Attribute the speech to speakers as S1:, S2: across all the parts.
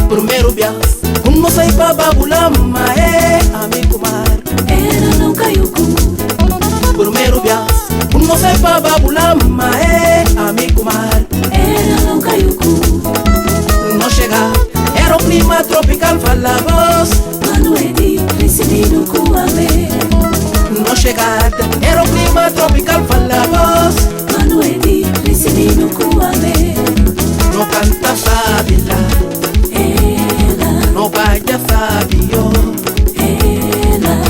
S1: Primeiro bias, não sei pra babulama, amigo mar.
S2: Era não caiu com.
S1: Primeiro bias, não sei pra babulama, amigo mar.
S2: Era não caiu com.
S1: Não chegar, era o clima tropical, fala voz.
S2: Mano Edi, recebido com a ver.
S1: Não chegar, era o clima tropical, fala voz.
S2: Mano Edi, recebido com a ver.
S1: Não canta sabila,
S2: Ela,
S1: não vaya sabio.
S2: ela.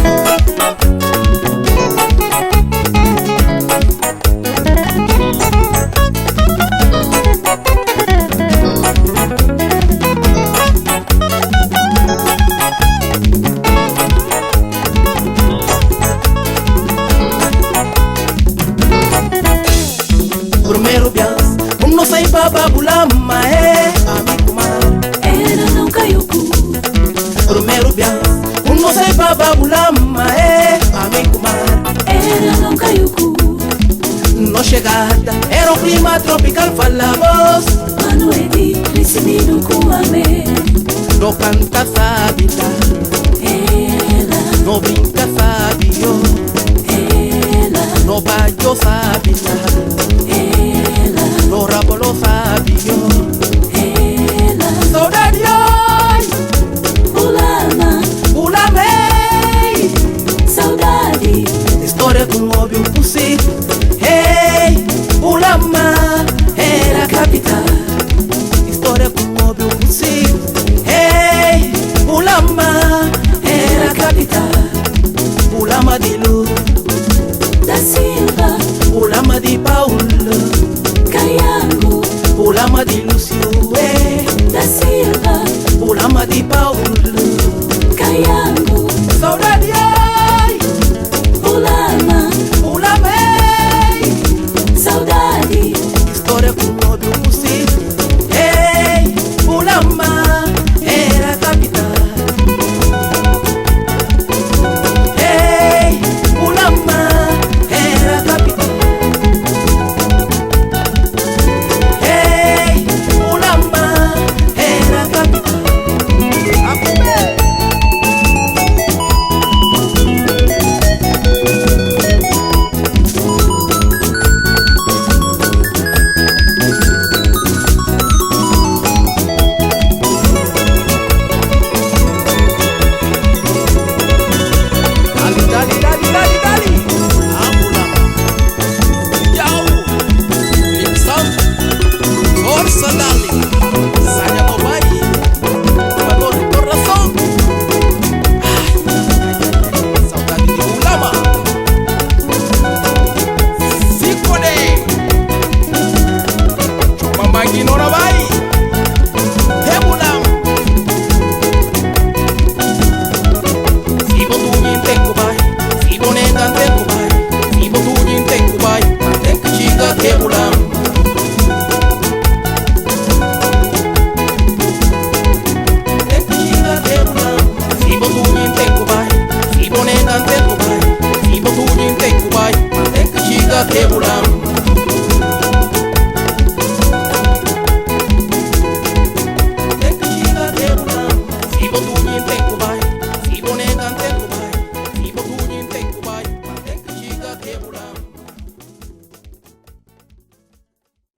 S1: Primeiro bias, não sei pra babulama, amigo mar.
S2: Era não caiu com.
S1: Primeiro bias, não sei pra babulama, amigo mar.
S2: Era não caiu com.
S1: Não chegada, era o clima tropical, fala voz.
S2: Mano Edi, recebido com a ver.
S1: Não canta sabila,
S2: Ela,
S1: não brinca sabio.
S2: ela,
S1: No bayo sabila,
S2: ela,
S1: no rapolo sabio.
S2: ela.
S1: Saudade ai,
S2: Ulama,
S1: ulamei.
S2: saudade.
S1: História com óbvio pussi. Hey, ulama, era capital. História com óbvio pussi. Hey, ulama, era capital. Ulama de luz,
S2: Da Silva,
S1: ulama de Paulo,
S2: Caiango.
S1: ulama de Lucio,
S2: Da Silva,
S1: ulama de Paulo.
S2: Caiango.
S1: Saudade ai,
S2: Ulama,
S1: ulamei.
S2: saudade.
S1: História com óbvio pussi. Hey, ulama, era capital. Hey, ulama, era capital. Hey, ulama, era capital. Dali, dali, dali, dali, dali. Ulama. Yau. Lipsam. Força dali. Saia do baile. Valor do coração. Ai, saudade de ulama. Sicone. Chupa máquina ora vai. Rebulam. Sibo tuñin tengo vai. Sibo negan tengo vai. Sibo tuñin tengo vai. Tengo chica rebulam. Tengo chica rebulam. Sibo tuñin tengo vai. Sibo negan tengo vai. Sibo tuñin tengo vai. Tengo chica rebulam.